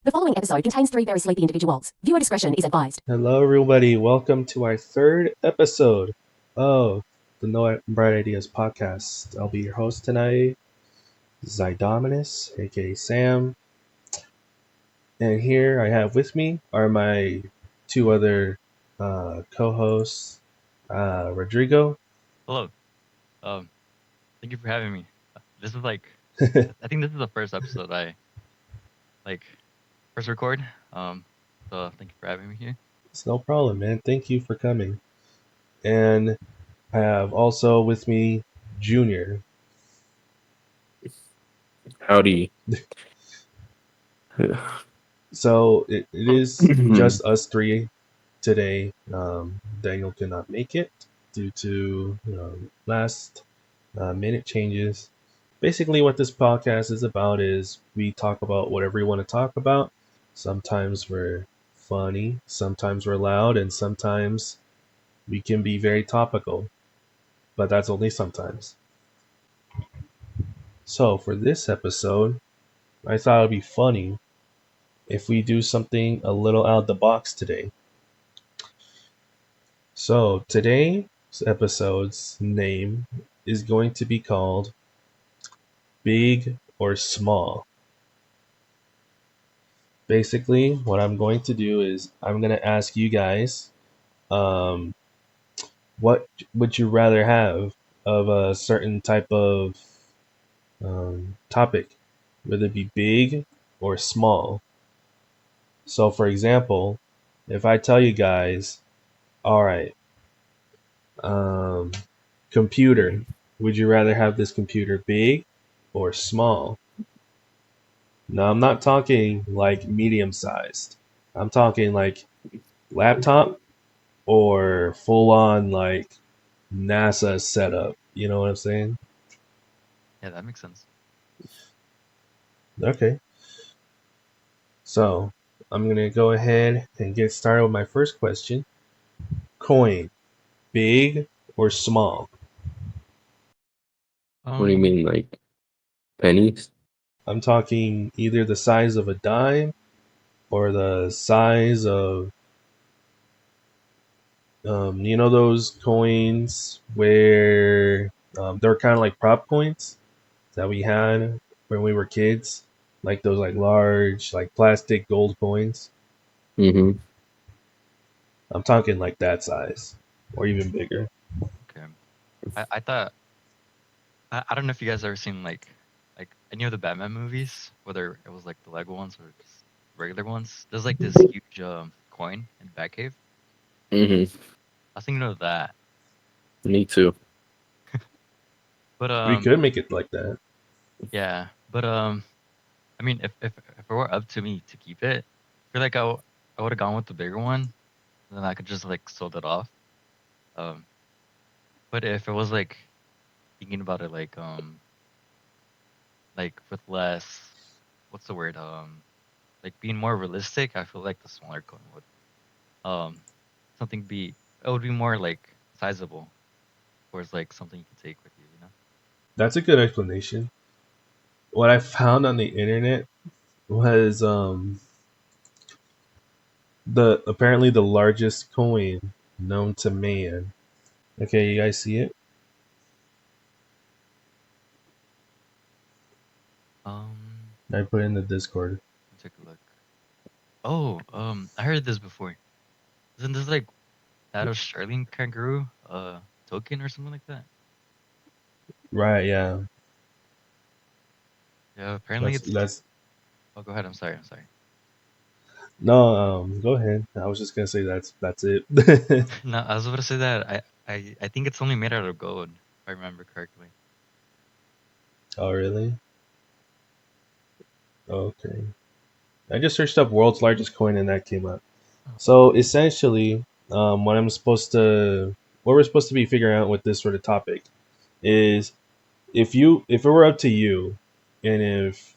The following episode contains three very sleepy individuals. Viewer discretion is advised. Hello, everybody. Welcome to our third episode of the No Bright Ideas podcast. I'll be your host tonight, Zydominus, aka Sam. And here I have with me are my two other co-hosts, Rodrigo. Hello. Thank you for having me. This is like, I think this is the first episode I like first record. So thank you for having me here. It's no problem, man. Thank you for coming. And I have also with me Junior. Howdy. So it is just us three today. Daniel cannot make it due to last minute changes. Basically, what this podcast is about is we talk about whatever we want to talk about. Sometimes we're funny, sometimes we're loud, and sometimes we can be very topical. But that's only sometimes. So for this episode, I thought it would be funny if we do something a little out of the box today. So today's episode's name is going to be called Big or Small. Basically, what I'm going to do is I'm going to ask you guys, what would you rather have of a certain type of topic, whether it be big or small. So, for example, if I tell you guys, all right, computer, would you rather have this computer big or small? Now, I'm not talking like medium sized. I'm talking like laptop or full on like NASA setup. You know what I'm saying? Yeah, that makes sense. Okay. So, I'm going to go ahead and get started with my first question. Coin, big or small? What do you mean, like pennies? I'm talking either the size of a dime or the size of, those coins where they're kind of like prop coins that we had when we were kids, like those like large, like plastic gold coins. Mm-hmm. I'm talking like that size or even bigger. Okay. I thought I don't know if you guys ever seen like any of the Batman movies, whether it was like the Lego ones or just regular ones. There's like this huge coin in the Batcave. Mm-hmm. I was thinking of that. Me too. But We could make it like that. yeah. But I mean, if it were up to me to keep it, I feel like I would have gone with the bigger one. Then I could just like sold it off. Um, but if it was like thinking about it like with less, what's the word? Like being more realistic, I feel like the smaller coin would something be it would be more like sizable, or it's like something you can take with you, you know? That's a good explanation. What I found on the internet was apparently the largest coin known to man. Okay, you guys see it? I put it in the Discord. Take a look. Oh, I heard this before. Isn't this like that Australian kangaroo token or something like that? Right, yeah. Yeah, apparently it's. That's Oh, go ahead. I'm sorry. no, go ahead. I was just gonna say that's it. No, I was about to say that I think it's only made out of gold, if I remember correctly. Oh, really? Okay. I just searched up world's largest coin and that came up. So essentially, what we're supposed to be figuring out with this sort of topic is if it were up to you, and if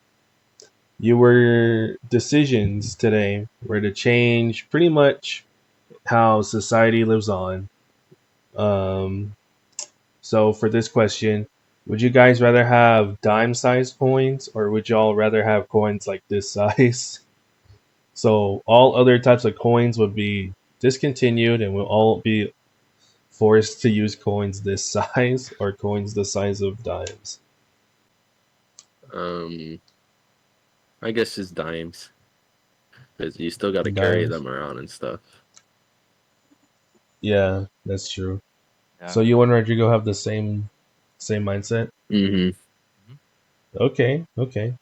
your decisions today were to change pretty much how society lives on. So for this question, would you guys rather have dime-sized coins, or would y'all rather have coins like this size? So all other types of coins would be discontinued, and we'll all be forced to use coins this size or coins the size of dimes. Um, I guess just dimes, because you still got to carry Dimes. them around and stuff. Yeah, that's true. Yeah. So you and Rodrigo have the same mindset? Mm-hmm. Okay, okay.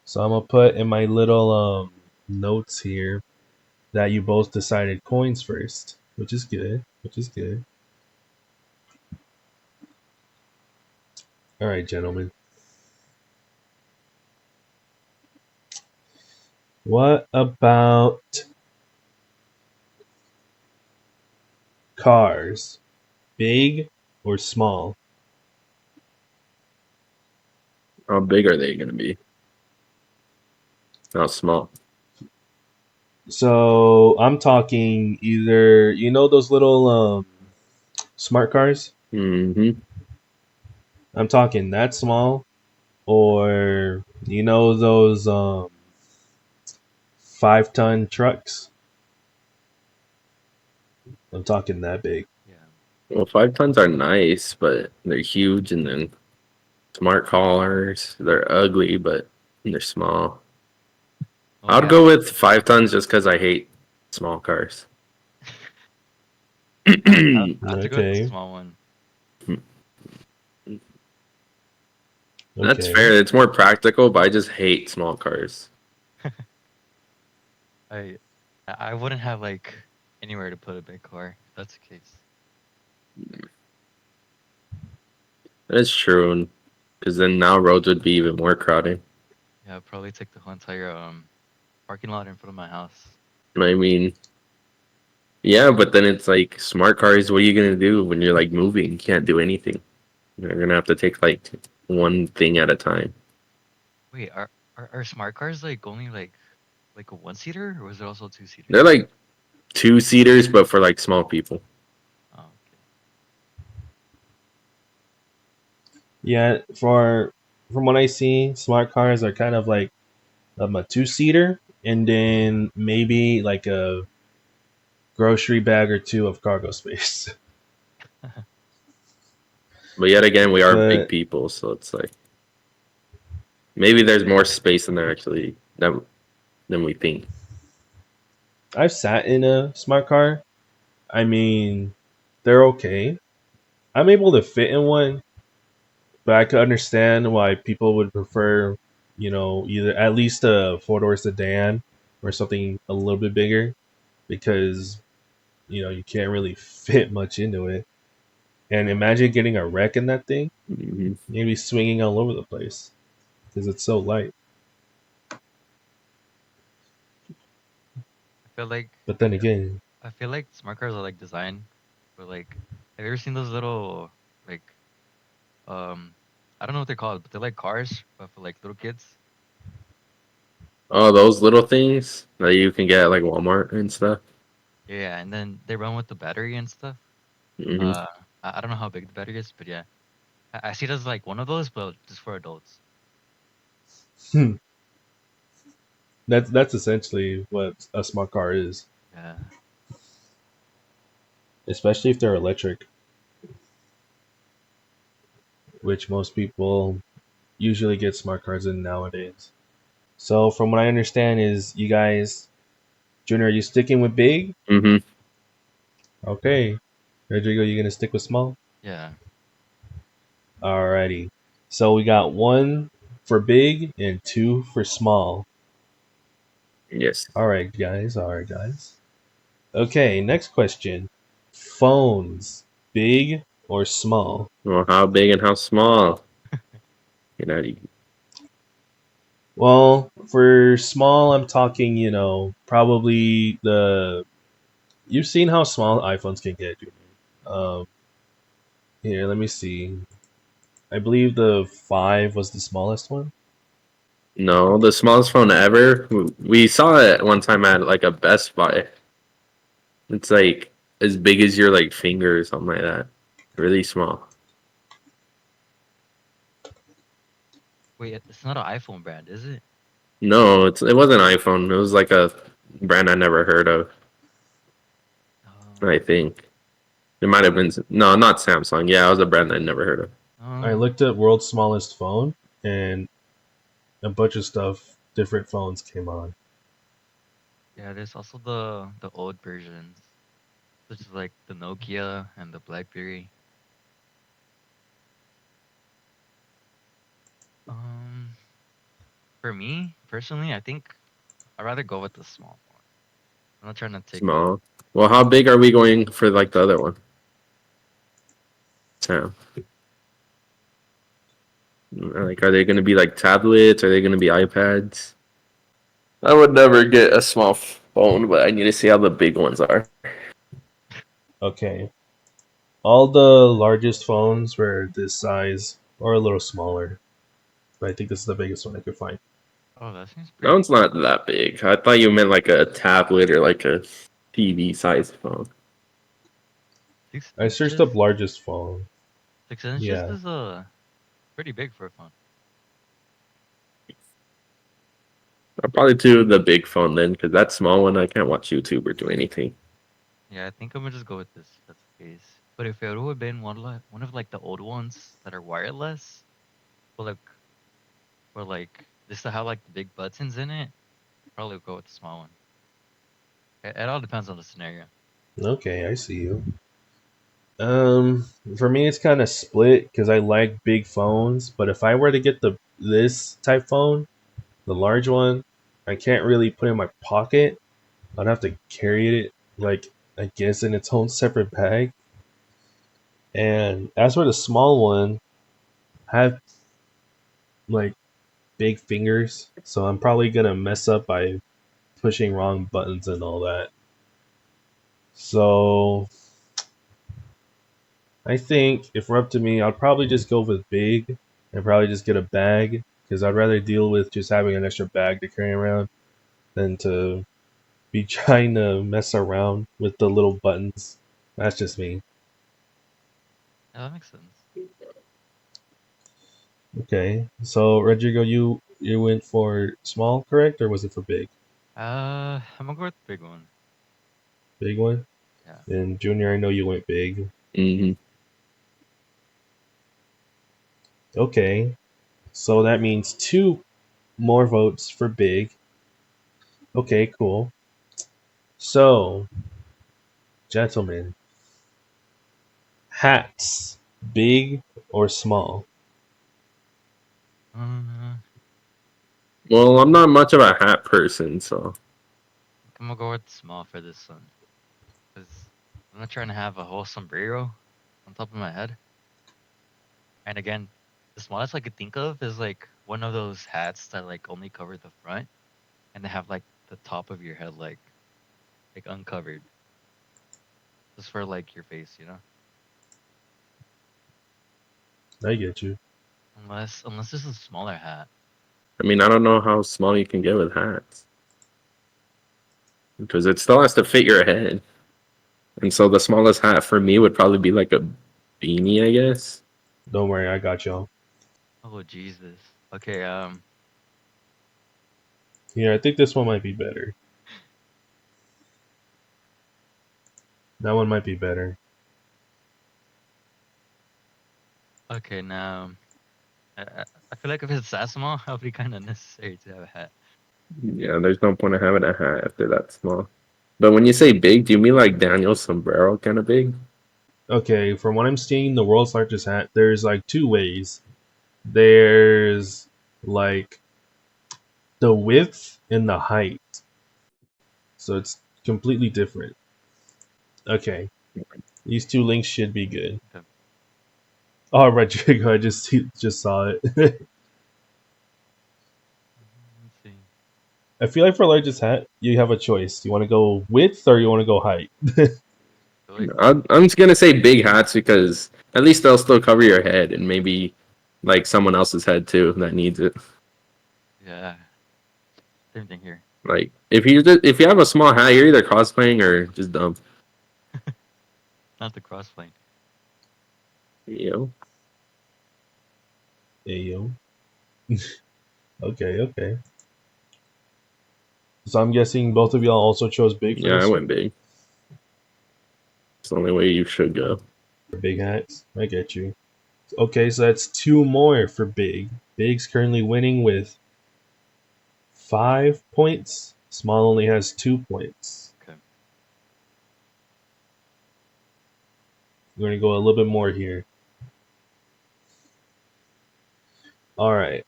So I'm gonna put in my little notes here that you both decided coins first, which is good. Which is good. All right, gentlemen. What about cars? Big or small? How big are they gonna be? How small? So I'm talking either those little smart cars. Mm-hmm. I'm talking that small, or those 5-ton trucks. I'm talking that big. Yeah. Well, 5 tons are nice, but they're huge, and then smart cars, they're ugly, but they're small. Oh I'd yeah. go with 5 tons just because I hate small cars. I have to go with the Okay, small one. That's okay. fair. It's more practical, but I just hate small cars. I wouldn't have like anywhere to put a big car if that's the case. That's true, because then now roads would be even more crowded. Yeah, I'd probably take the whole entire parking lot in front of my house. I mean, yeah, but then it's like smart cars. What are you gonna do when you're like moving? You can't do anything. You're gonna have to take like one thing at a time. Wait, are smart cars like only like a one seater or was it also two seaters? They're like 2-seaters, but for like small people. Oh, okay. Yeah, from what I see, smart cars are kind of like a 2-seater, and then maybe like a grocery bag or two of cargo space. But yet again, we are big But people, so it's like maybe there's more space in there actually than we think. I've sat in a smart car. I mean, they're okay. I'm able to fit in one, but I could understand why people would prefer, either at least a 4-door sedan or something a little bit bigger, because you can't really fit much into it. And imagine getting a wreck in that thing. Hmm. You'd be swinging all over the place because it's so light. I feel like But then again, I feel like smart cars are like designed for like have you ever seen those little like um I don't know what they're called, but they're like cars but for like little kids. Oh, those little things that you can get at like Walmart and stuff. Yeah, and then they run with the battery and stuff. Hmm. Uh I don't know how big the battery is, but yeah. I see it as like one of those, but just for adults. hmm, that's essentially what a smart car is, Yeah. especially if they're electric, which most people usually get smart cars in nowadays. So from what I understand is you guys, Junior, are you sticking with big? Hmm. Okay. Rodrigo, you gonna stick with small? Yeah. Alrighty. So we got 1 for big and 2 for small. Yes. Alright, guys. Alright, guys. Okay, next question. Phones, big or small? Well, how big and how small? You know, Well, for small, I'm talking, probably the. You've seen how small iPhones can get. Um, Here, let me see. I believe the 5 was the smallest one. no, the smallest phone ever. We saw it one time at like a Best Buy. It's like as big as your like finger or something like that. Really small. Wait, it's not an iPhone brand, is it? No, it wasn't iPhone. It was like a brand I never heard of. I think it might have been no, not Samsung. Yeah, it was a brand I never heard of. I looked at world's smallest phone, and a bunch of stuff, different phones came on. Yeah, there's also the old versions, such as like the Nokia and the BlackBerry. Um, for me personally, I think I'd rather go with the small one. I'm not trying to take the. Small. Well, how big are we going for like the other one? Sam. Like, are they going to be like tablets? Are they going to be iPads? I would never get a small phone, but I need to see how the big ones are. Okay. All the largest phones were this size or a little smaller. But I think this is the biggest one I could find. Oh, that seems That pretty. one's not that big. I thought you meant like a tablet or like a TV size phone. 6 I searched inches. up largest phone. 6 inches Yeah. is pretty big for a phone. I'll probably do the big phone then, because that small one I can't watch YouTube or do anything. Yeah, I think I'm gonna just go with this. If that's the case. But if it would have been one of like the old ones that are wireless, or like just to have like the big buttons in it, probably go with the small one. It all depends on the scenario. Okay, I see you. For me, it's kind of split because I like big phones. But if I were to get this type phone, the large one, I can't really put it in my pocket. I'd have to carry it, like I guess, in its own separate bag. And as for the small one, I have like big fingers, so I'm probably gonna mess up by pushing wrong buttons and all that. So I think if we're up to me, I'll probably just go with big and probably just get a bag because I'd rather deal with just having an extra bag to carry around than to be trying to mess around with the little buttons. That's just me. Yeah, that makes sense. Okay, so Rodrigo, you went for small, correct, or was it for big? I'm gonna go with the big one. Big one. Yeah. And Junior, I know you went big. Mm-hmm. Okay, so that means two more votes for big. Okay, cool. So, gentlemen, hats, big or small? Uh, Well, I'm not much of a hat person, so I'm gonna go with small for this one, because I'm not trying to have a whole sombrero on top of my head. And again, the smallest I could think of is like one of those hats that like only cover the front, and they have like the top of your head like uncovered, just for like your face, you know. I get you. Unless this is a smaller hat. I mean, I don't know how small you can get with hats because it still has to fit your head. And so the smallest hat for me would probably be like a beanie, I guess. Don't worry, I got y'all. Oh Jesus. Okay. Here, I think this one might be better. That one might be better. Okay. Now, I feel like if it's that small, it'll be kind of necessary to have a hat. Yeah, there's no point in having a hat if they're that small. But when you say big, do you mean like Daniel's sombrero kind of big? Okay, from what I'm seeing, the world's largest hat, there's like two ways. There's like the width and the height. So it's completely different. Okay, these two links should be good. Okay. Oh, Rodrigo, I just saw it. Let's see. I feel like for largest hat, you have a choice. You want to go width or you want to go height? So, like, I'm just gonna say big hats because at least they'll still cover your head and maybe like someone else's head too that needs it. yeah. Same thing here. Like if you have a small hat, you're either cosplaying or just dumb. Not the crossplane. You know? Hey, yo. Okay, okay. So I'm guessing both of y'all also chose big for Yeah, I this went big. It's the only way you should go. big hats. I get you. Okay, so that's 2 more for big. Big's currently winning with 5 points. Small only has 2 points. Okay. We're gonna go a little bit more here. All right.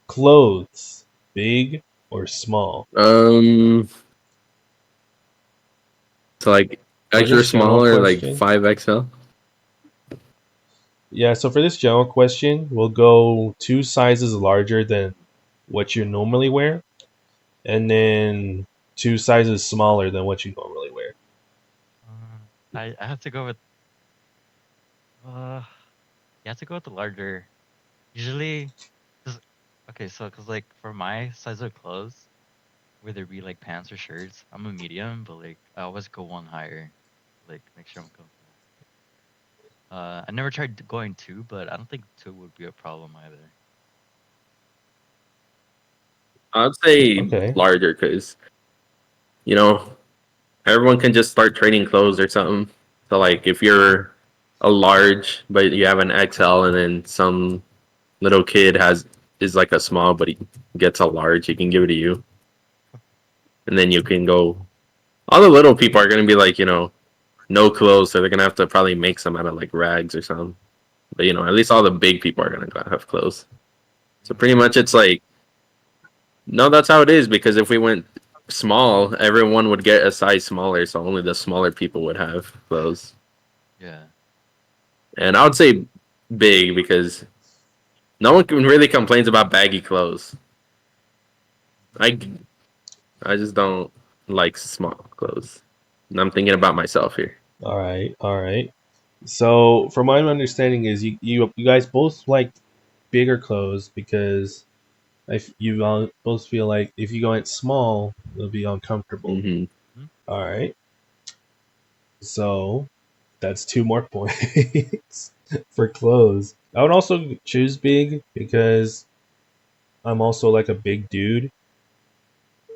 Clothes, big or small? So like For extra this general small or like question, 5XL. yeah. So for this general question, we'll go 2 sizes larger than what you normally wear, and then 2 sizes smaller than what you normally wear. I have to go with you have to go with the larger. Usually, cause okay, so cause like for my size of clothes, whether it be like pants or shirts, I'm a medium, but like I always go one higher, like make sure I'm comfortable. I never tried going two, but I don't think two would be a problem either. I'd say Okay. larger because you know everyone can just start trading clothes or something. So like if you're a large but you have an XL and then some little kid is like a small but he gets a large, he can give it to you. And then you can go all the little people are gonna be like, no clothes, so they're gonna have to probably make some out of like rags or something. But at least all the big people are gonna have clothes. So pretty much it's like no, that's how it is because if we went small, everyone would get a size smaller, so only the smaller people would have clothes. Yeah. And I would say big because no one can really complains about baggy clothes. I I just don't like small clothes. And I'm thinking about myself here. All right. All right. So from my understanding is you guys both like bigger clothes because you all both feel like if you go in small, it'll be uncomfortable. Hmm. Hmm? All right. So that's 2 more points for clothes. I would also choose big because I'm also like a big dude.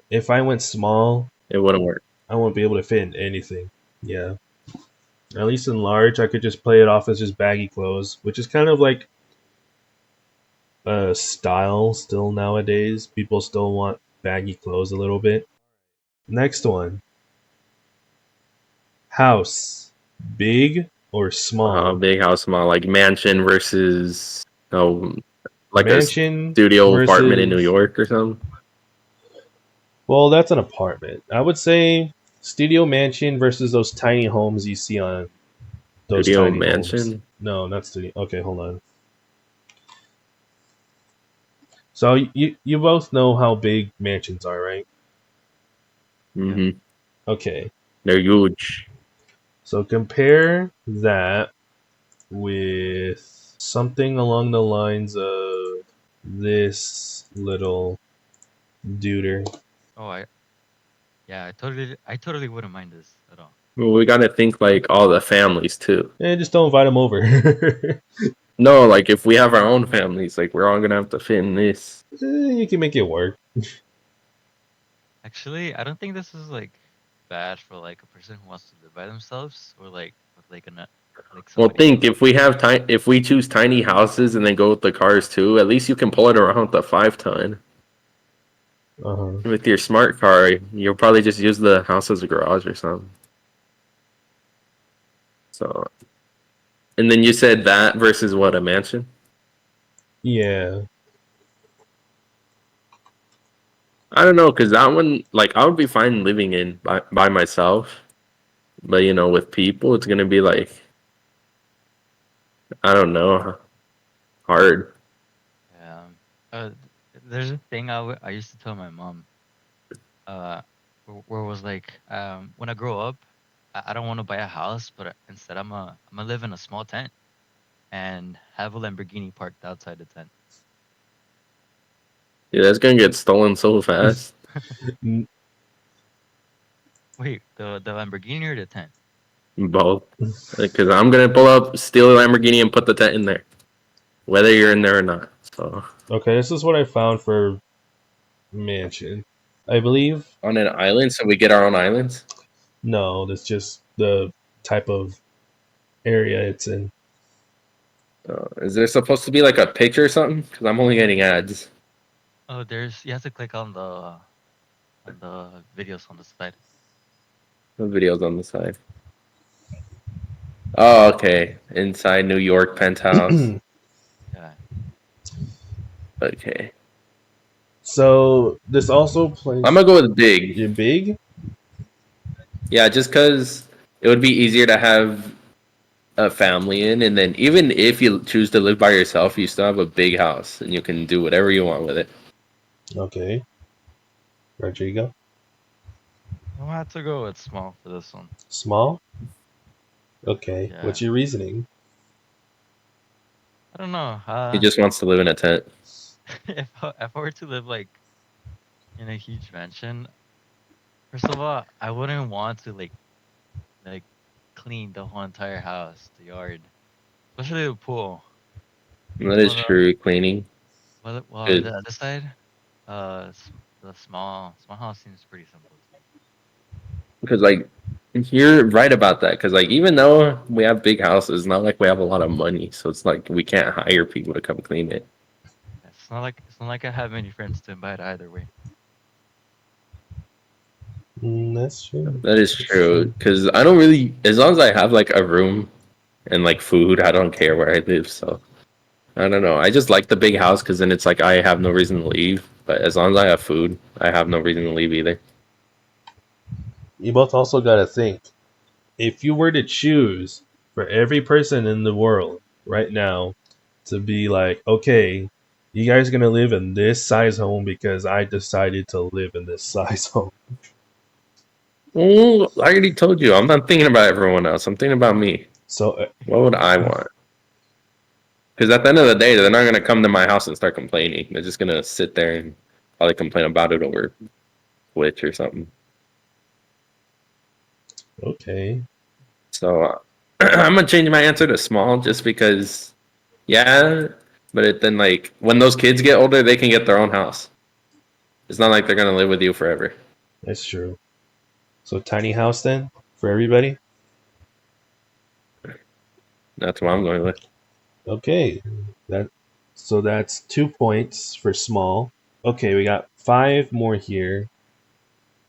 If I went small, It wouldn't work. I won't be able to fit in anything. Yeah. At least in large, I could just play it off as just baggy clothes, which is kind of like a style still nowadays. People still want baggy clothes a little bit. Next one. House. Big or small? Big house, small, like mansion versus oh, like a Mansion studio apartment in New versus, York or something. well, that's an apartment. I would say studio mansion versus those tiny homes you see on those Studio tiny homes. mansion. No, not studio. Okay, hold on. So you both know how big mansions are, right? Yeah. Hmm. Okay. They're huge. So compare that with something along the lines of this little duder. Oh, I totally wouldn't mind this at all. Well, we got to think like all the families too. Just don't invite him over. No, like if we have our own families, like we're all gonna have to fit in this. You can make it work. Actually, I don't think this is like bad for like a person who wants to live by themselves or like with like like Well, somebody think else. if we have if we choose tiny houses and then go with the cars too, at least you can pull it around with the 5 ton. Uh-huh. With your smart car, you'll probably just use the house as a garage or something. So, and then you said that versus what, a mansion? Yeah. I don't know, because that one, like, I would be fine living in by myself. But, with people, it's going to be like, I don't know, hard. Yeah. There's a thing I used to tell my mom. Where it was like, when I grow up, I don't want to buy a house, but instead I'm gonna live in a small tent and have a Lamborghini parked outside the tent. Yeah, that's going to get stolen so fast. N- Wait, the Lamborghini or the tent? Both. Because I'm going to pull up, steal a Lamborghini, and put the tent in there, whether you're in there or not. So, Okay, this is what I found for mansion. I believe. On an island, so we get our own islands. No, that's just the type of area it's in. Is there supposed to be like a picture or something? Because I'm only getting ads. Oh, you have to click on the videos on the side. No videos on the side. Oh, okay. Inside New York penthouse. Yeah. Okay. So this also plays. I'm gonna go with big. You're big. Yeah, just because it would be easier to have a family in, and then even if you choose to live by yourself, you still have a big house, and you can do whatever you want with it. Okay. Rodrigo. I'm gonna have to go with small for this one. Small. Okay. Yeah. What's your reasoning? I don't know. He just wants to live in a tent. If I were to live like in a huge mansion, first of all, I wouldn't want to like clean the whole entire house, the yard, especially the pool. That is Well, true. Cleaning. well, Good. the other side, the small house seems pretty simple to me. Because like you're right about that. Because like even though we have big houses, it's not like we have a lot of money, so it's like we can't hire people to come clean it. It's not like I have many friends to invite either way. That's true. That is true. Because I don't really, as long as I have like a room and like food, I don't care where I live. So I don't know. I just like the big house because then it's like I have no reason to leave. But as long as I have food, I have no reason to leave either. You both also got to think. If you were to choose for every person in the world right now to be like, okay, you guys are gonna live in this size home because I decided to live in this size home. Well, I already told you, I'm not thinking about everyone else. I'm thinking about me. So What would I want? Because at the end of the day, they're not going to come to my house and start complaining. They're just going to sit there and probably complain about it over Twitch or something. okay, So I'm going to change my answer to small just because, yeah, but then, like, when those kids get older, they can get their own house. It's not like they're going to live with you forever. that's true. So tiny house then for everybody. That's what I'm going with. Okay, that's 2 points for small. Okay, we got 5 more here,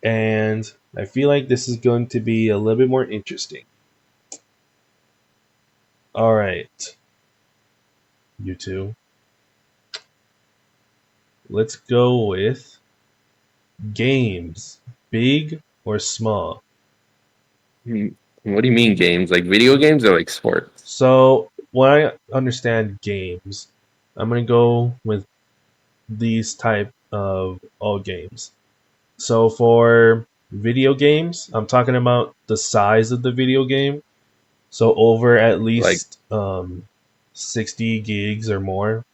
and I feel like this is going to be a little bit more interesting. All right, you two. Let's go with games, big or small. What do you mean games? Like video games or like sports? So when I understand games, I'm gonna go with these type of all games. So for video games, I'm talking about the size of the video game. So over at least 60 gigs or more.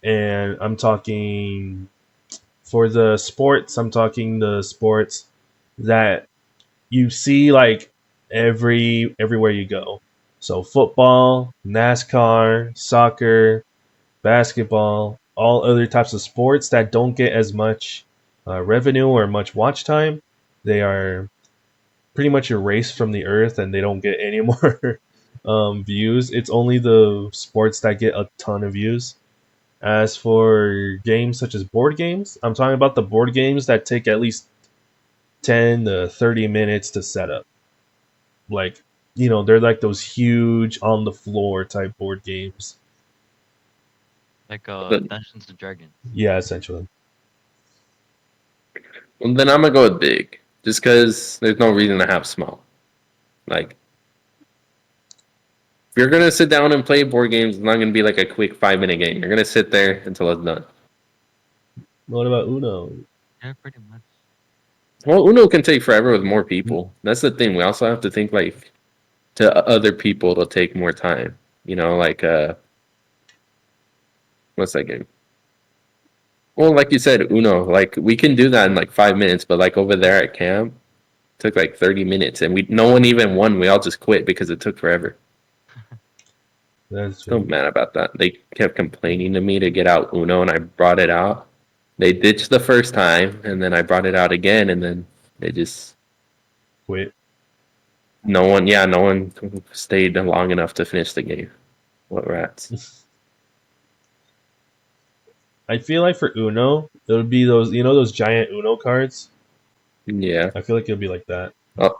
And I'm talking for the sports, I'm talking the sports that you see like everywhere you go. So football, NASCAR, soccer, basketball, all other types of sports that don't get as much revenue or much watch time. They are pretty much erased from the earth and they don't get any more views. It's only the sports that get a ton of views. As for games such as board games, I'm talking about the board games that take at least 10 to 30 minutes to set up. Like, they're like those huge on the floor type board games. Like But Dungeons and Dragons. Yeah, essentially. well, then I'm gonna go with big, just because there's no reason to have small. Like, if you're gonna sit down and play board games, it's not gonna be like a quick 5 minute game. You're gonna sit there until it's done. What about Uno? Yeah, pretty much. Well, Uno can take forever with more people. That's the thing. We also have to think like to other people to take more time. Like what's that game? Well, like you said, Uno. Like we can do that in like 5 minutes, but like over there at camp, it took like 30 minutes, and no one even won. We all just quit because it took forever. That's Still true. mad about that. They kept complaining to me to get out Uno, and I brought it out. They ditched the first time, and then I brought it out again, and then they just Quit. no one stayed long enough to finish the game. What rats? I feel like for Uno, it would be those those giant Uno cards. Yeah. I feel like it would be like that. Oh.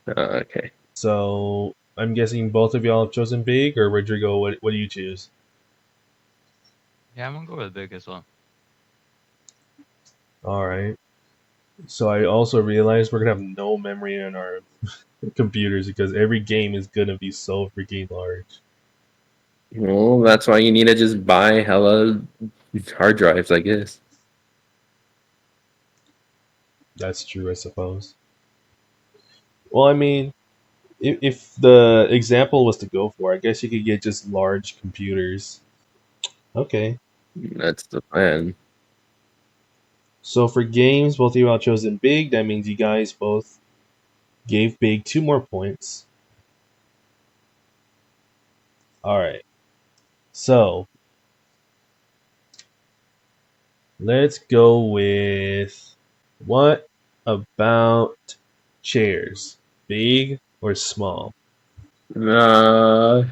Okay. So I'm guessing both of y'all have chosen big, or Rodrigo, what do you choose? Yeah, I'm gonna go with big as well. All right. So I also realized we're gonna have no memory in our computers because every game is gonna be so freaking large. Well, that's why you need to just buy hella hard drives, I guess. That's true, I suppose. Well, I mean, if the example was to go for, I guess you could get just large computers. Okay. That's the plan. So for games, both of you all chosen big. That means you guys both gave big 2 more points. All right. So let's go with what about chairs? Big or small? I'm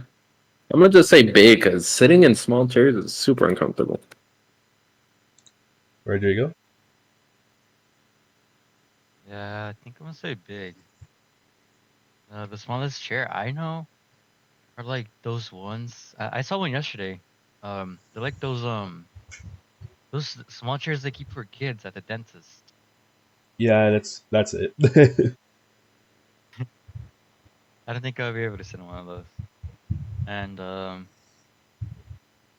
gonna just say big because sitting in small chairs is super uncomfortable. Rodrigo? Yeah, I think I'm gonna say big. The smallest chair I know are like those ones. I saw one yesterday. They're like those small chairs they keep for kids at the dentist. Yeah, that's it. I don't think I'll be able to sit in one of those. And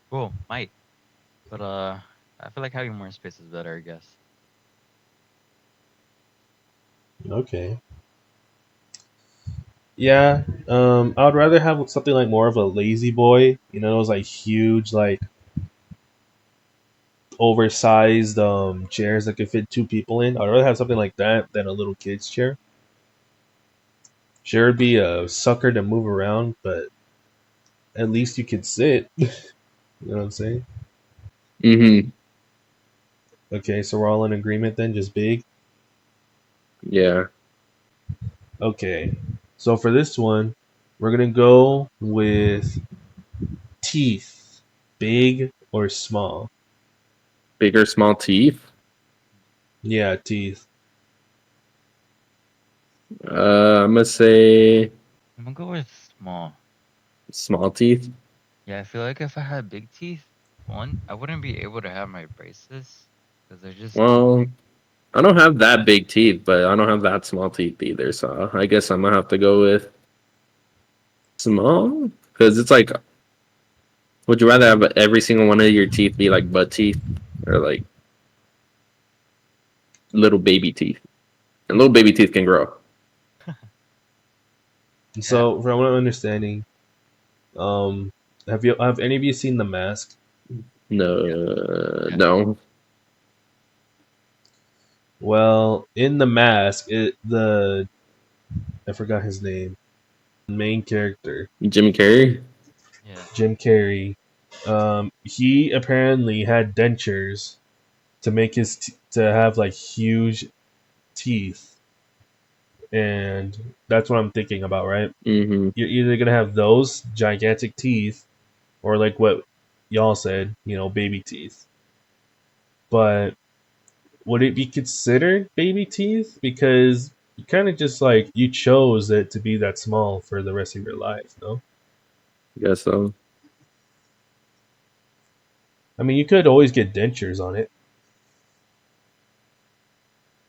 cool, might. But I feel like having more space is better, I guess. Okay. Yeah, I would rather have something like more of a lazy boy. Those like huge, like oversized chairs that could fit 2 people in. I'd rather have something like that than a little kid's chair. Sure, it'd be a sucker to move around, but at least you could sit. You know what I'm saying? Mm-hmm. Okay, so we're all in agreement then, just big. Yeah. Okay, so for this one, we're gonna go with teeth, big or small. Big or small teeth? Yeah, teeth. I'm gonna say I'm gonna go with small. small teeth. Yeah, I feel like if I had big teeth, one, I wouldn't be able to have my braces because they're just too Well, big. I don't have that big teeth, but I don't have that small teeth either. So I guess I'm gonna have to go with small because it's like, would you rather have every single one of your teeth be like butt teeth or like little baby teeth? And little baby teeth can grow. Yeah, So from what I'm understanding, um, have any of you seen The Mask? No, yeah. no. Well, in The Mask, I forgot his name. Main character, Jim Carrey. Yeah. Jim Carrey. He apparently had dentures to make to have like huge teeth, and that's what I'm thinking about, right? Mm-hmm. You're either gonna have those gigantic teeth, or like what y'all said, baby teeth. But would it be considered baby teeth? Because you kind of just like you chose it to be that small for the rest of your life, no? Guess so. I mean, you could always get dentures on it.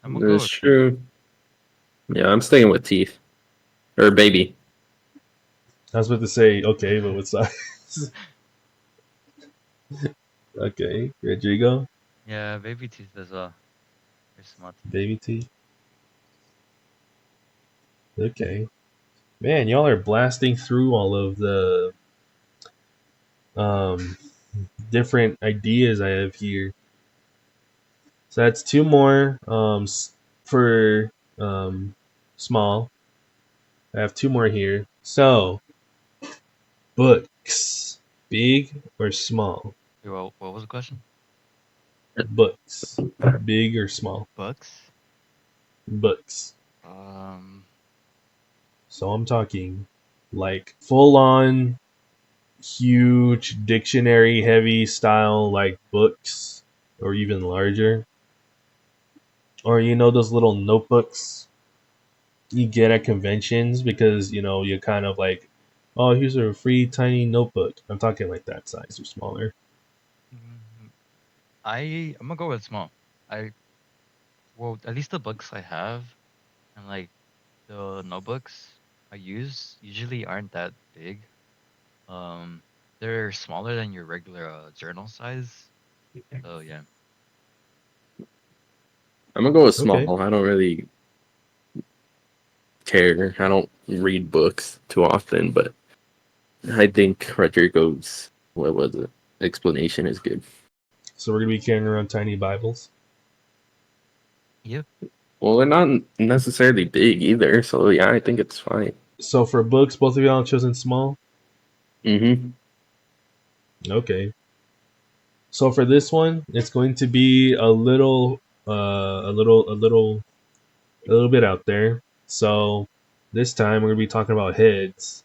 I'm gonna go That's with teeth. true. Yeah, I'm sticking with teeth or baby. I was about to say, okay, but what size? Okay, Rodrigo, Yeah, baby teeth as well. Or small teeth. baby teeth. Okay, man, y'all are blasting through all of the um, different ideas I have here. So that's 2 more for small. I have 2 more here. So books, big or small? What was the question? Books. Big or small? Books. Books. Um, So I'm talking like full on huge dictionary heavy style like books or even larger. Or those little notebooks you get at conventions because you kind of like, oh, here's a free tiny notebook. I'm talking like that size or smaller. mm, I'm gonna go with small. I Well, at least the books I have and like the notebooks I use usually aren't that big. Um, they're smaller than your regular journal size. So yeah. I'm gonna go with Okay. small. I don't really care. I don't read books too often, but I think Rodrigo's what was it explanation is good. So we're gonna be carrying around tiny Bibles. Yep. Well, they're not necessarily big either, so yeah, I think it's fine. So for books, both of y'all have chosen small. Mm-hmm. Okay. So for this one, it's going to be a little bit out there. So this time we're gonna be talking about heads,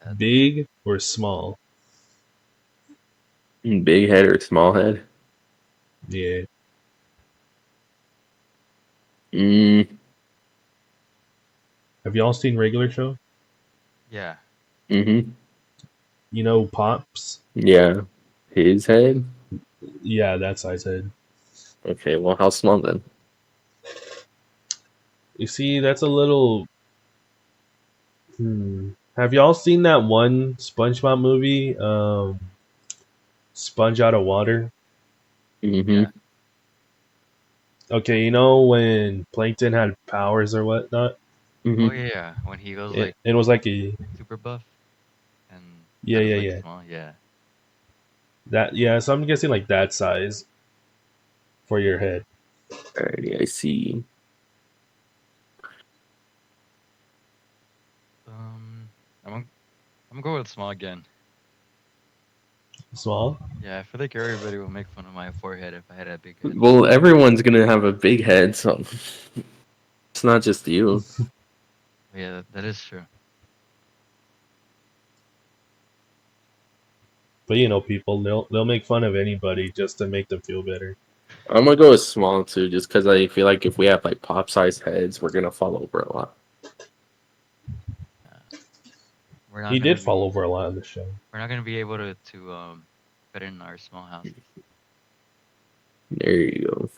That, big or small. Big head or small head? Yeah. Mm, Have y'all seen Regular Show? yeah. mm-hmm. Pops. Yeah. His head? Yeah, that size head. Okay, well, how small then? You see, that's a little. Have y'all seen that one SpongeBob movie, Sponge Out of Water? Mm-hmm. Yeah. Okay, when Plankton had powers or whatnot? Oh Mm-hmm. yeah, yeah. When he goes It, like it was like a. super buff and Yeah, head is yeah, like yeah. small. Yeah. Yeah, so I'm guessing like that size for your head. Alrighty, I see. Um, I'm gonna, I'm gonna go with small again. Small? Yeah, I feel like everybody will make fun of my forehead if I had a big head. Well, everyone's gonna have a big head, so it's not just you. Yeah, that is true. But people, they'll make fun of anybody just to make them feel better. I'm gonna go with small too, just because I feel like if we have like pop-sized heads, we're gonna fall over a lot. Yeah. We're He not gonna did fall be over a lot in the show. we're not gonna be able to fit in our small houses. There you go.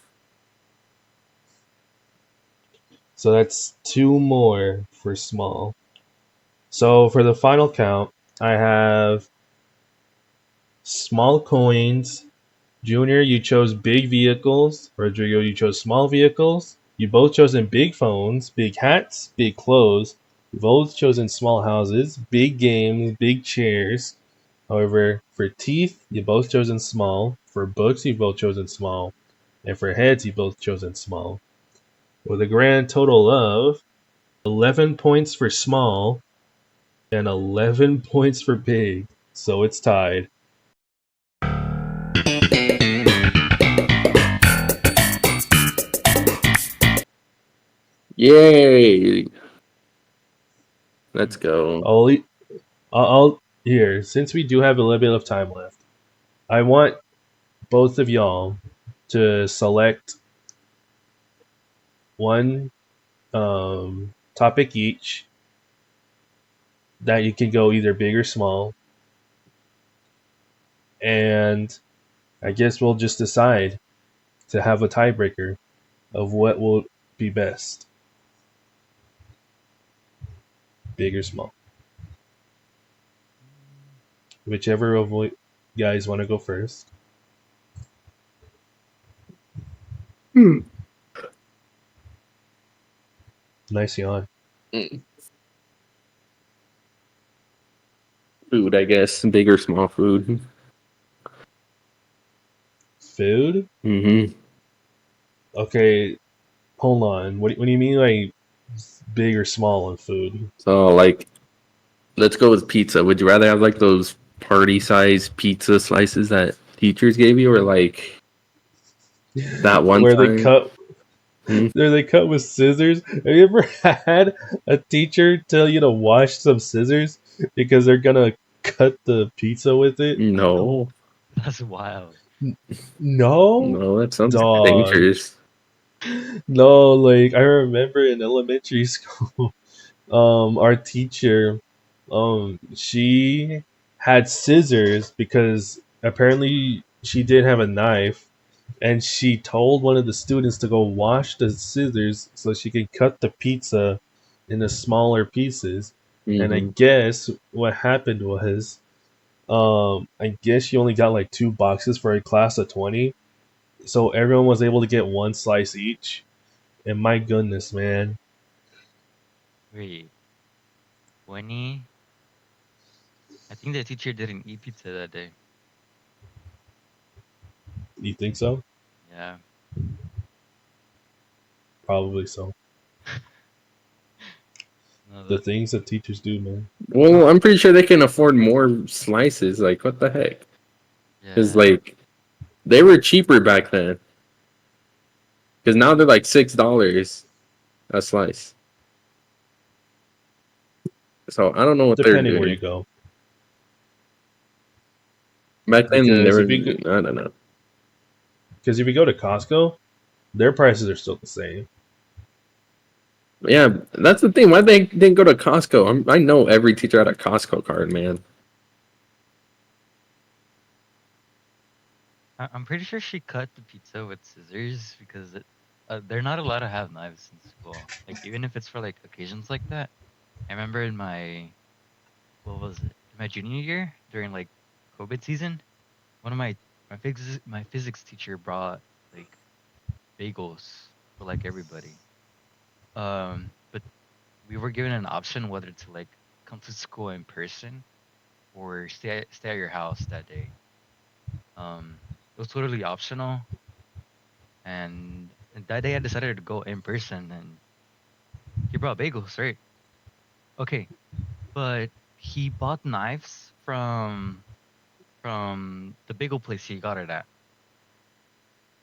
So that's two more for small. So for the final count, I have small coins. Junior, you chose big vehicles. Rodrigo, you chose small vehicles. You both chosen big phones, big hats, big clothes. You both chosen small houses, big games, big chairs. However, for teeth, you both chosen small. For books, you both chosen small. And for heads, you both chosen small. With a grand total of 11 points for small and 11 points for big. So it's tied. Yay! Let's go. Here, since we do have a little bit of time left, I want both of y'all to select one topic each that you can go either big or small. And I guess we'll just decide to have a tiebreaker of what will be best, big or small. Whichever of you guys want to go first. Nice yawn. Mm. Food, I guess. Big or small food. Food? Mm-hmm. Okay, hold on. What do you mean like big or small on food? So, like, let's go with pizza. Would you rather have like those party-sized pizza slices that teachers gave you, or like That one where they time. cut Hmm? where they cut with scissors. Have you ever had a teacher tell you to wash some scissors because they're gonna cut the pizza with it? No, That's wild. No, no, that sounds dog. dangerous. No, like I remember in elementary school, our teacher, she had scissors because apparently she did have a knife, and she told one of the students to go wash the scissors so she could cut the pizza into smaller pieces. And I Hmm. guess what happened was, I guess she only got like 2 boxes for a class of 20, so everyone was able to get one slice each. And my goodness, man, Wait, 20? I think the teacher didn't eat pizza that day. you think so? Yeah. Probably so. No, The things that teachers do, man. Well, I'm pretty sure they can afford more slices. Like, what the heck? Because yeah. like they were cheaper back then. Because now they're like $6 a slice. So I don't know what they're Depending where you doing. go. Back then, they Because were, if you go, I don't know. because if you go to Costco, their prices are still the same. Yeah, that's the thing. Why they didn't go to Costco? I know every teacher had a Costco card, man. I'm pretty sure she cut the pizza with scissors because they're not allowed to have knives in school. Like even if it's for like occasions like that. I remember in my what was it? In my junior year during like COVID season, one of my physics teacher brought like bagels for like everybody. But we were given an option whether to like come to school in person or stay at your house that day. It was totally optional, and that day I decided to go in person, and he brought bagels, right? Okay, but he bought knives from the bagel place he got it at,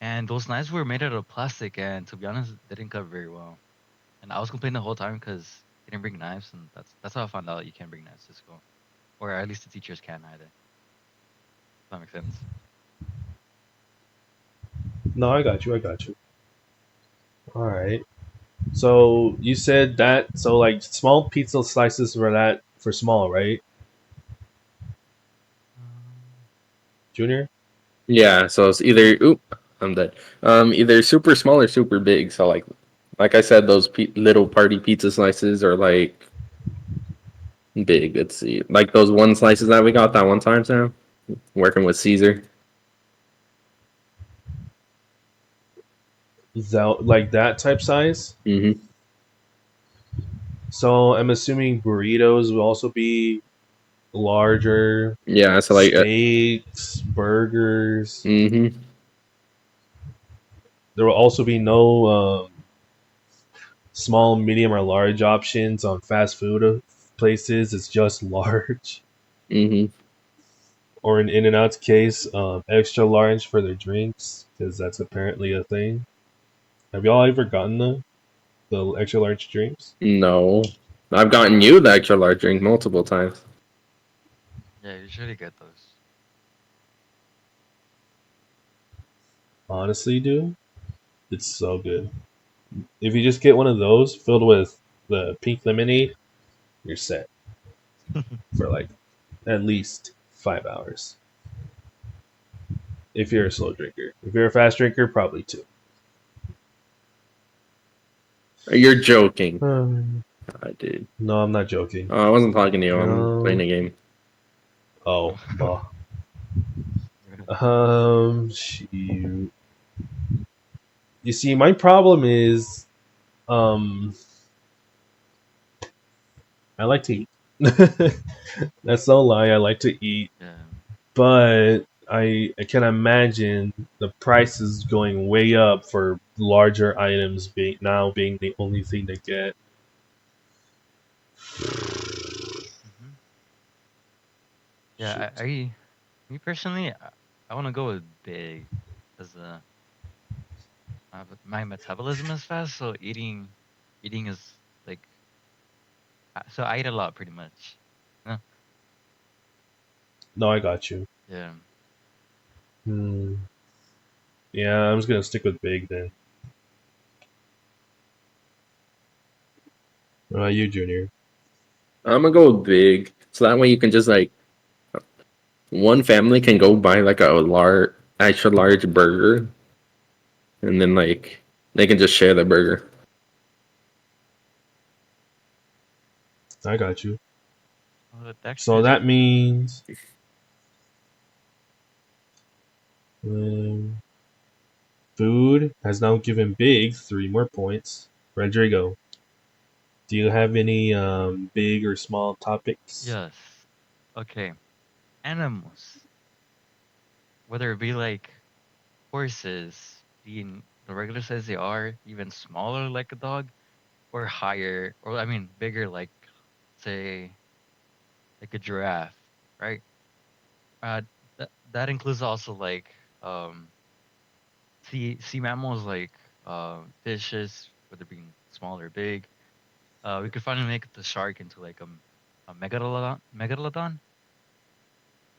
and those knives were made out of plastic, and to be honest, they didn't cut very well. And I was complaining the whole time because he didn't bring knives, and that's how I found out you can't bring knives to school, or at least the teachers can't either. If that makes sense. No, I got you. I got you. All right. So you said that. So like small pizza slices were that for small, right, Um, Junior? Yeah, so it's either I'm dead. Either super small or super big. So like I said, those little party pizza slices are like big. Let's see, like those one slices that we got that one time, Sam, working with Caesar. That like that type size. Hmm. So I'm assuming burritos will also be larger. Yeah, so like, Steaks, burgers. hmm, There will also be no small, medium, or large options on fast food places. It's just large. hmm. Or in In-N-Out's case, extra large for their drinks because that's apparently a thing. Have y'all ever gotten the extra large drinks? No, I've gotten you the extra large drink multiple times. yeah, you usually get those. Honestly, dude, it's so good. If you just get one of those filled with the pink lemonade, you're set for like at least 5 hours. If you're a slow drinker, if you're a fast drinker, probably two. You're joking. Um, I did. no, I'm not joking. I wasn't talking to you. I'm playing No. a game. Oh, well. Shoot. You see, my problem is, um, I like to eat. That's no lie. I like to eat, Yeah. but I can imagine the prices going way up for larger items being the only thing to get. Hmm. Shoot. Yeah, me personally, I want to go with big, because But my metabolism is fast, so eating is like so I eat a lot pretty much. Yeah. No, I got you. Yeah. Hmm. Yeah, I'm just gonna stick with big then. What about you, Junior? I'm gonna go big, so that way you can just like one family can go buy like a large, extra large burger, and then like they can just share the burger. I got you. Well, it actually So is that pretty good. means um, food has now given Big 3 more points. Rodrigo, do you have any big or small topics? Yes. Okay. Animals, whether it be like horses, being the regular size they are, even smaller like a dog, or higher, or I mean bigger like say like a giraffe, right? Uh, that includes also like um sea mammals like fishes, whether being small or big. We could finally make the shark into like a megalodon,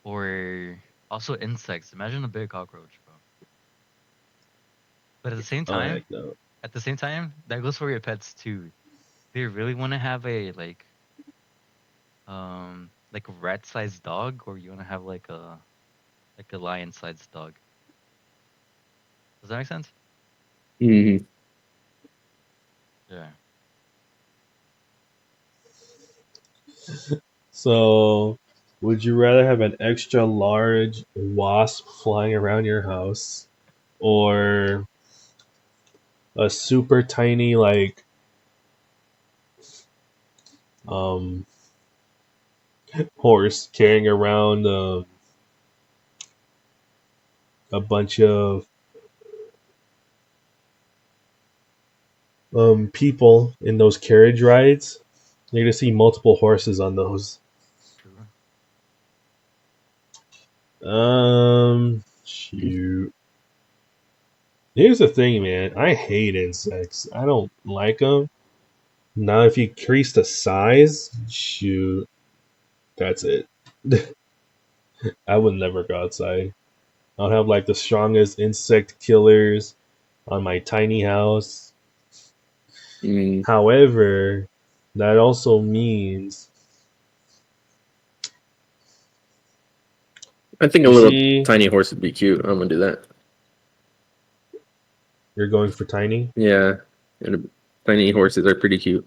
or also insects. Imagine a big cockroach, bro. But Oh heck no. at the same time, that goes for your pets too. Do you really want to have a like a rat-sized dog, or you want to have like a lion-sized dog? Does that make sense? Hmm. Yeah. So, would you rather have an extra large wasp flying around your house or a super tiny like um horse carrying around a bunch of people in those carriage rides? You're gonna see multiple horses on those. True. Shoot. Here's the thing, man. I hate insects. I don't like them. Now, if you increase the size, shoot, that's it. I would never go outside. I'll have like the strongest insect killers on my tiny house. Mm, However, that also means I think a you little see, tiny horse would be cute. I'm gonna do that. you're going for tiny, Yeah, and tiny horses are pretty cute.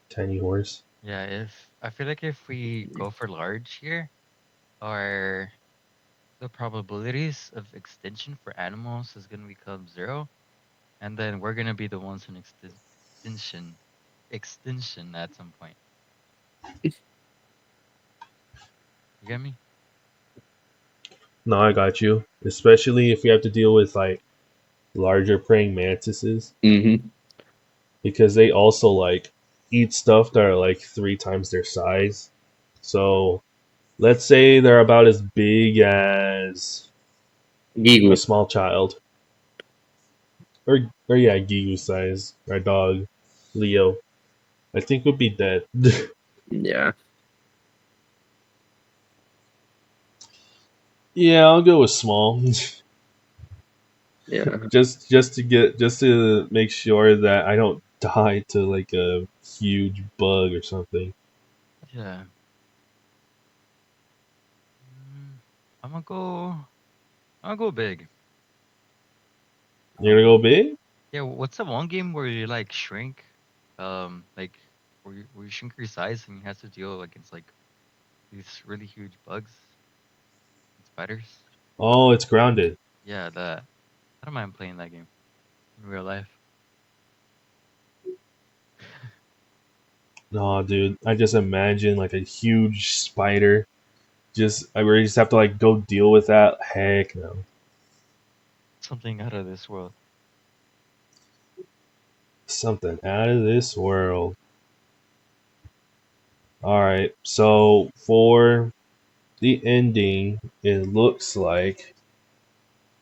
tiny horse. Yeah, if I feel like if we go for large here, our the probabilities of extinction for animals is gonna become zero, and then we're gonna be the ones in extinction at some point. You get me? No, I got you. Especially if you have to deal with like larger praying mantises Hmm. because they also like eat stuff that are like 3 times their size. So let's say they're about as big as Gigu. a small child, or yeah, Gigu size. Our dog, Leo, I think would be dead. Yeah, Yeah, I'll go with small. yeah. just to make sure that I don't die to like a huge bug or something. Yeah. Mm, I'm gonna go. I'm gonna go big. You're gonna go big? Yeah. What's the one game where you like shrink, like where you shrink your size and you have to deal against like these really huge bugs and spiders? Oh, it's grounded. Yeah, that. I don't mind playing that game in real life. No, dude, I just imagine like a huge spider. I really just have to like go deal with that. Heck no. Something out of this world. Something out of this world. All right, so for the ending, it looks like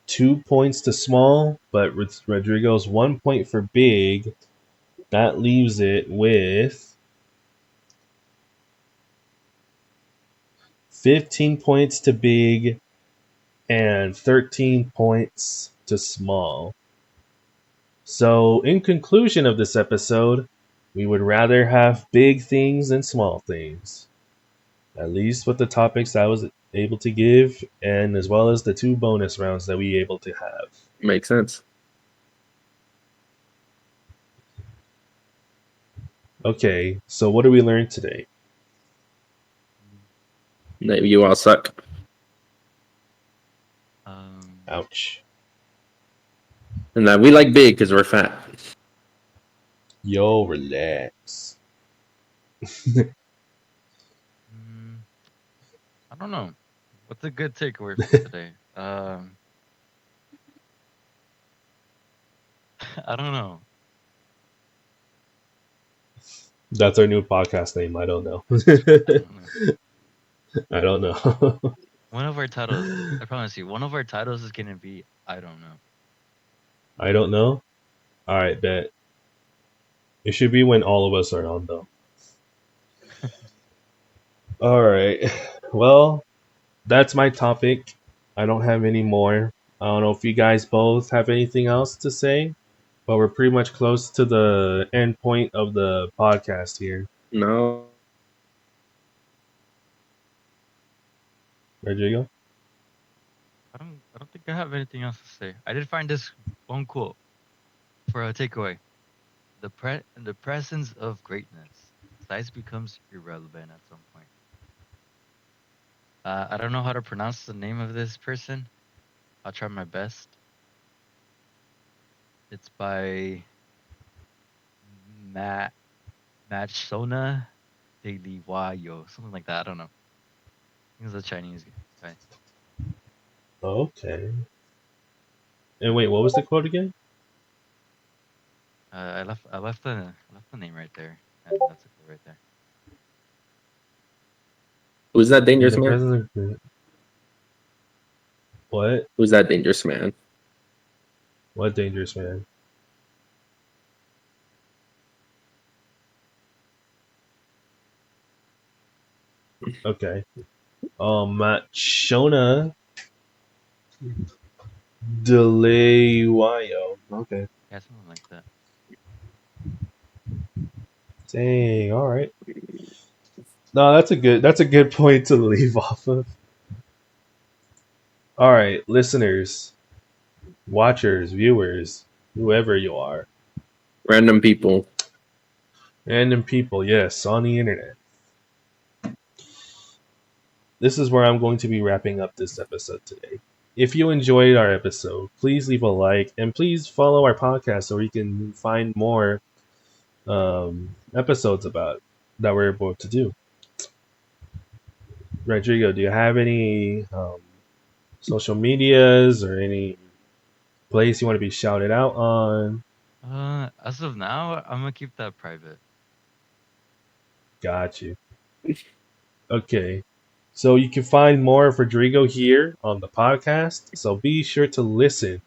2 points to small, but with Rodrigo's 1 point for big. That leaves it with 15 points to big and 13 points to small. So, in conclusion of this episode, we would rather have big things than small things. At least with the topics I was able to give, and as well as the 2 bonus rounds that we were able to have. Makes sense. Okay, so what did we learn today? That you all suck. Ouch. And that we like big because we're fat. Yo, relax. I don't know. What's a good takeaway for today? I don't know. That's our new podcast name. I don't know. I don't know. One of our titles, I promise you, one of our titles is gonna be I don't know. I don't know. All right, bet. It should be when all of us are on, though. All right. Well, that's my topic. I don't have any more. I don't know if you guys both have anything else to say, but we're pretty much close to the end point of the podcast here. No. Rodrigo? I don't think I have anything else to say. I did find this one quote for a takeaway. In the presence of greatness, size becomes irrelevant at some point. I don't know how to pronounce the name of this person. I'll try my best. It's by Machsona de Liwayo, something like that. I don't know. I think it's a Chinese guy. Okay. And wait, what was the quote again? I left the name right there, and that's it right there. Who's that dangerous The man? president. What? Who's that dangerous man? What dangerous man? Okay. Machona Delewayo. Okay. Yeah, something like that. Dang. All right. No, that's a good point to leave off of. All right, listeners, watchers, viewers, whoever you are, Random people. random people, yes, on the internet. This is where I'm going to be wrapping up this episode today. If you enjoyed our episode, please leave a like and please follow our podcast so we can find more episodes about that we're able to do. Rodrigo, do you have any social medias or any place you want to be shouted out on? As of now, I'm gonna keep that private. Got you. Okay. So you can find more of Rodrigo here on the podcast. So be sure to listen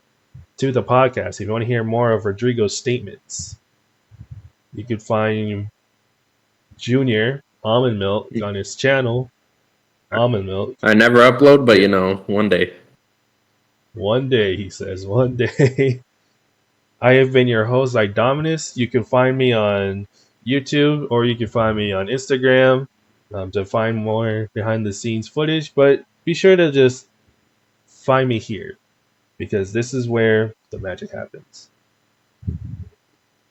to the podcast if you want to hear more of Rodrigo's statements. You can find Junior Almond Milk on his channel, Almond Milk. I never upload, but one day. One day, he says, one day. I have been your host, Dominus. You can find me on YouTube or you can find me on Instagram to find more behind the scenes footage. But be sure to just find me here because this is where the magic happens.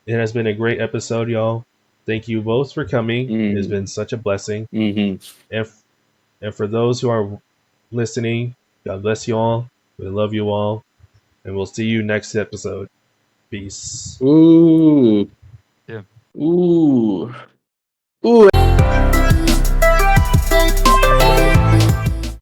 It has been a great episode, y'all. Thank you both for coming. It's been such a blessing. Mm-hmm. And for those who are listening, God bless you all. We love you all. And we'll see you next episode. Peace. Ooh. Yeah. Ooh. Ooh.